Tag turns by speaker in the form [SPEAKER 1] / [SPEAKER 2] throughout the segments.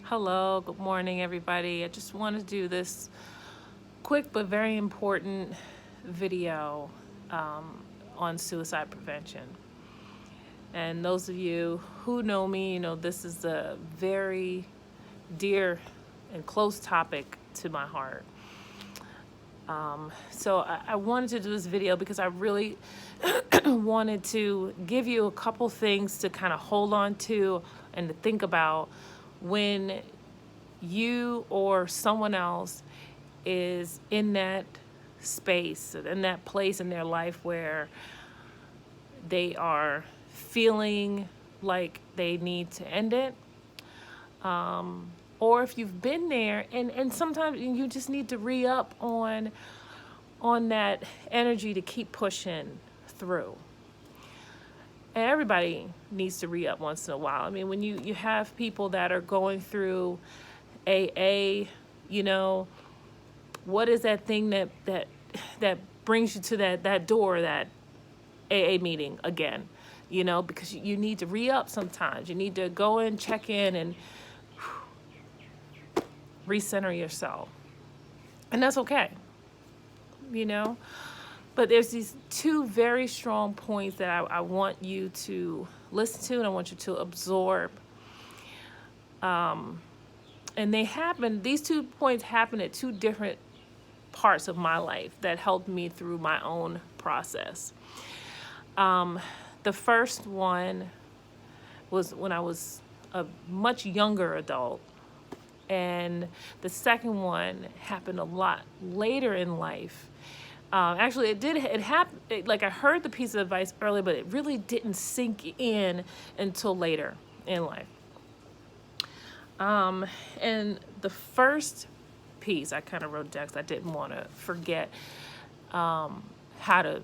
[SPEAKER 1] Hello, good morning, everybody. I just want to do this quick but very important video on suicide prevention. And those of you who know me, you know this is a very dear and close topic to my heart. So I wanted to do this video because I really wanted to give you a couple things to kind of hold on to and to think about when you or someone else is in that space, in that place in their life where they are feeling like they need to end it. Or if you've been there and sometimes you just need to re-up on that energy to keep pushing through. And everybody needs to re-up once in a while. I mean, when you have people that are going through AA, you know, what is that thing that brings you to that door, that AA meeting again? You know, because you need to re-up sometimes. You need to go in, check in, and recenter yourself. And that's okay, you know? But there's these two very strong points that I want you to listen to and I want you to absorb. And these 2 points happen at two different parts of my life that helped me through my own process. The first one was when I was a much younger adult. And the second one happened a lot later in life. Actually, it happened, like I heard the piece of advice earlier, but it really didn't sink in until later in life. And the first piece I kind of wrote down because I didn't want to forget how to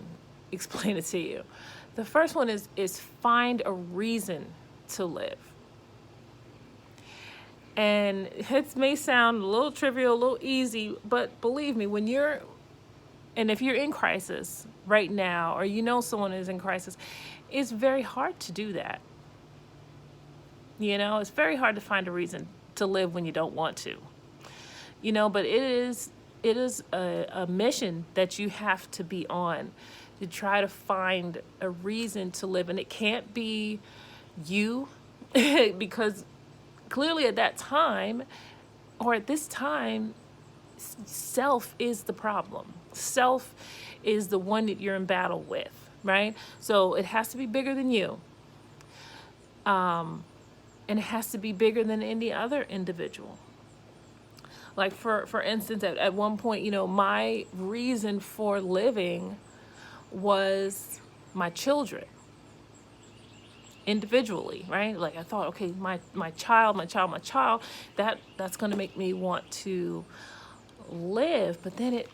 [SPEAKER 1] explain it to you. The first one is find a reason to live. And it may sound a little trivial, a little easy, but believe me, if you're in crisis right now, or you know someone is in crisis, it's very hard to do that. You know, it's very hard to find a reason to live when you don't want to. You know, but it is a mission that you have to be on to try to find a reason to live. And it can't be you because clearly at that time, or at this time, self is the problem. Self is the one that you're in battle with, right? So it has to be bigger than you. And it has to be bigger than any other individual. Like for instance, at one point, you know, my reason for living was my children. Individually, right? Like I thought, okay, my child, that's going to make me want to live. But then it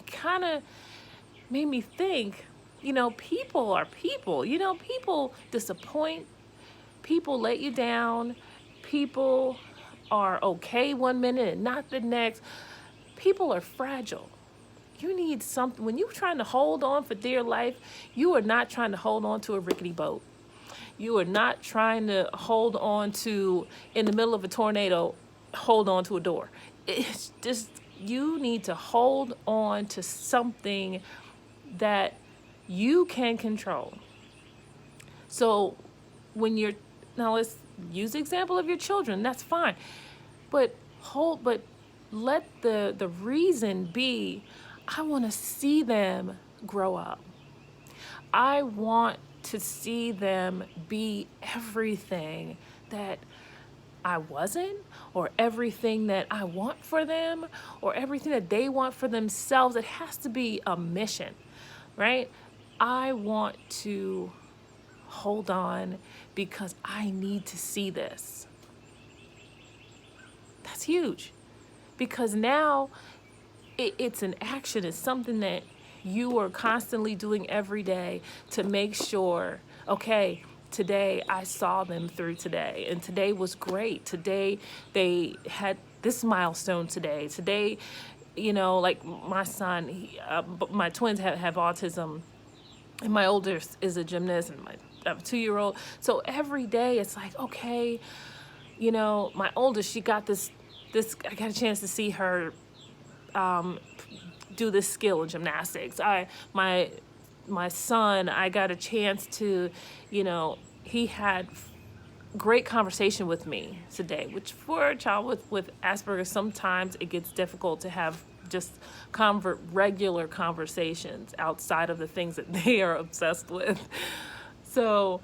[SPEAKER 1] kind of made me think, you know, people are people. You know, people disappoint, people let you down, people are okay one minute and not the next. People are fragile. You need something. When you're trying to hold on for dear life, you are not trying to hold on to a rickety boat. You are not trying to hold on to, in the middle of a tornado, hold on to a door. It's just, you need to hold on to something that you can control. So now let's use the example of your children. That's fine. But let the reason be, I want to see them grow up. I want to see them be everything that I wasn't, or everything that I want for them, or everything that they want for themselves. It has to be a mission, right? I want to hold on because I need to see this. That's huge, because now it's an action. It's something that you are constantly doing every day to make sure, okay, today I saw them through today, and today was great. Today they had this milestone today. Today, you know, like my son, my twins have autism, and my oldest is a gymnast, and I have a 2-year-old. So every day it's like, okay, my oldest, she got this, I got a chance to see her do this skill in gymnastics. My son, I got a chance to, he had great conversation with me today, which for a child with Asperger's, sometimes it gets difficult to have just regular conversations outside of the things that they are obsessed with. So,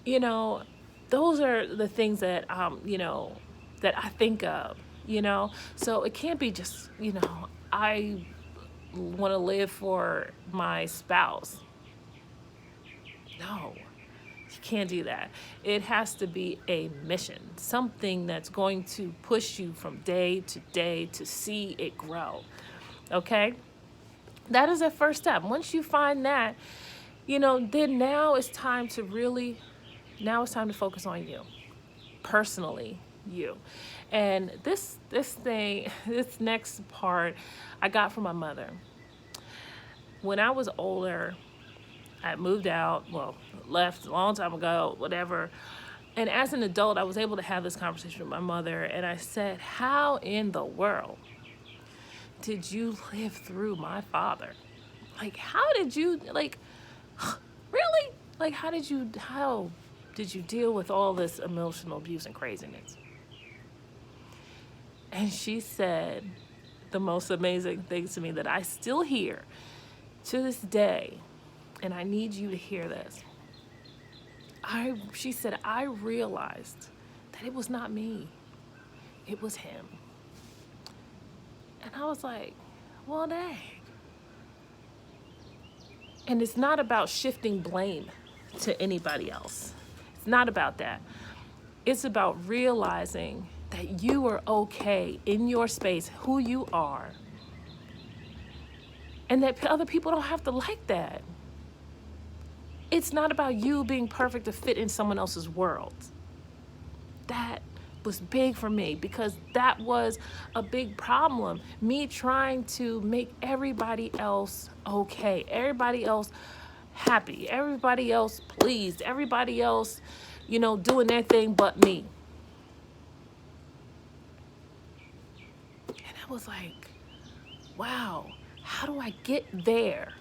[SPEAKER 1] those are the things that, that I think of, So it can't be just, I want to live for my spouse. No, you can't do that. It has to be a mission, something that's going to push you from day to day to see it grow. Okay? That is a first step. Once you find that, then now it's time to focus on you, personally, you. And this next part I got from my mother. When I was older, I moved out, left a long time ago, whatever. And as an adult, I was able to have this conversation with my mother. And I said, how in the world did you live through my father? Like, how did you, really? Like, how did you deal with all this emotional abuse and craziness? And she said the most amazing things to me that I still hear to this day. And I need you to hear this. She said, I realized that it was not me. It was him. And I was like, well, dang. And it's not about shifting blame to anybody else. It's not about that. It's about realizing that you are okay in your space, who you are, and that other people don't have to like that. It's not about you being perfect to fit in someone else's world. That was big for me because that was a big problem. Me trying to make everybody else okay, everybody else happy, everybody else pleased, everybody else, doing their thing but me. And I was like, wow, how do I get there?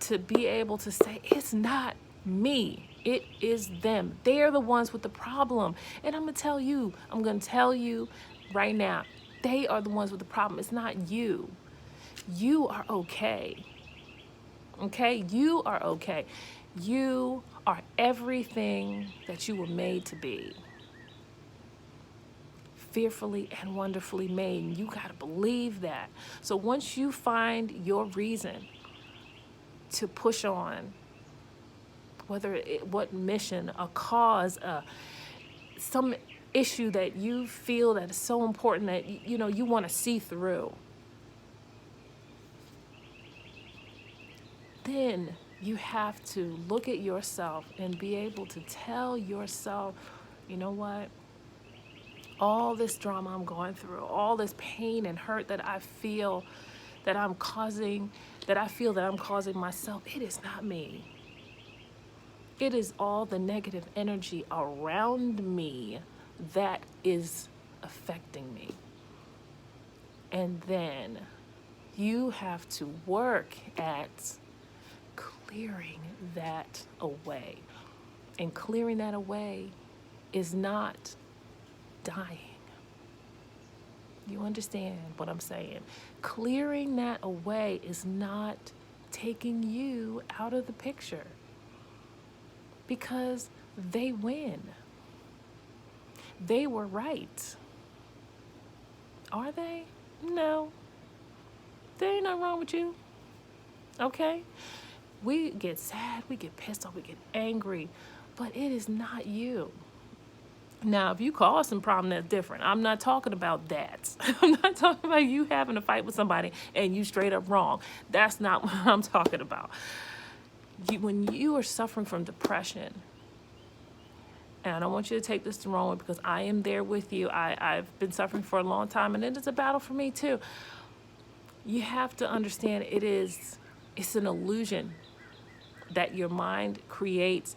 [SPEAKER 1] To be able to say, it's not me, it is them. They're the ones with the problem. And I'm going to tell you right now, they are the ones with the problem. It's not you. You are okay. Okay? You are okay. You are everything that you were made to be. Fearfully and wonderfully made. And you got to believe that. So once you find your reason to push on, what mission, a cause, some issue that you feel that is so important that you want to see through, then you have to look at yourself and be able to tell yourself, you know what? All this drama I'm going through, all this pain and hurt that I feel that I'm causing myself, it is not me. It is all the negative energy around me that is affecting me. And then you have to work at clearing that away. And clearing that away is not dying. You understand what I'm saying? Clearing that away is not taking you out of the picture. Because they win. They were right. Are they? No. There ain't nothing wrong with you. Okay? We get sad, we get pissed off, we get angry, but it is not you. Now, if you cause some problem, that's different. I'm not talking about that. I'm not talking about you having a fight with somebody and you straight up wrong. That's not what I'm talking about. When you are suffering from depression, and I don't want you to take this the wrong way because I am there with you. I've been suffering for a long time, and it is a battle for me too. You have to understand it's an illusion that your mind creates.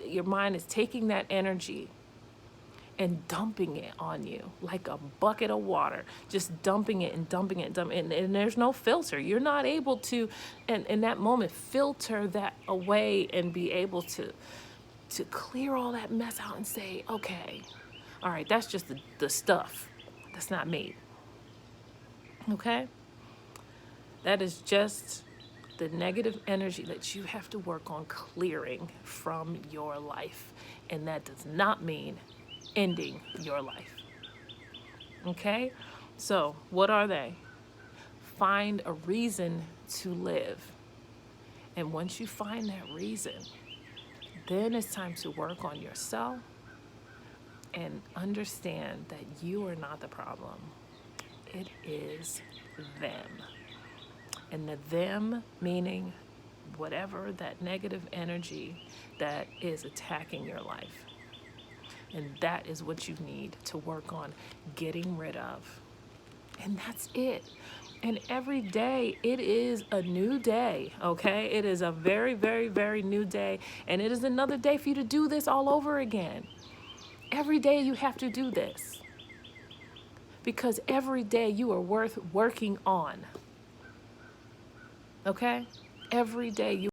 [SPEAKER 1] Your mind is taking that energy and dumping it on you like a bucket of water, just dumping it and dumping it and dumping it. And there's no filter. You're not able to, and in that moment, filter that away and be able to clear all that mess out and say, okay, all right, that's just the stuff. That's not me. Okay? That is just the negative energy that you have to work on clearing from your life. And that does not mean ending your life. Okay? So, what are they? Find a reason to live. And once you find that reason, then it's time to work on yourself and understand that you are not the problem. It is them. And the them meaning whatever that negative energy that is attacking your life. And that is what you need to work on getting rid of. And that's it. And every day, it is a new day, okay? It is a very, very, very new day. And it is another day for you to do this all over again. Every day you have to do this. Because every day you are worth working on. Okay? Every day you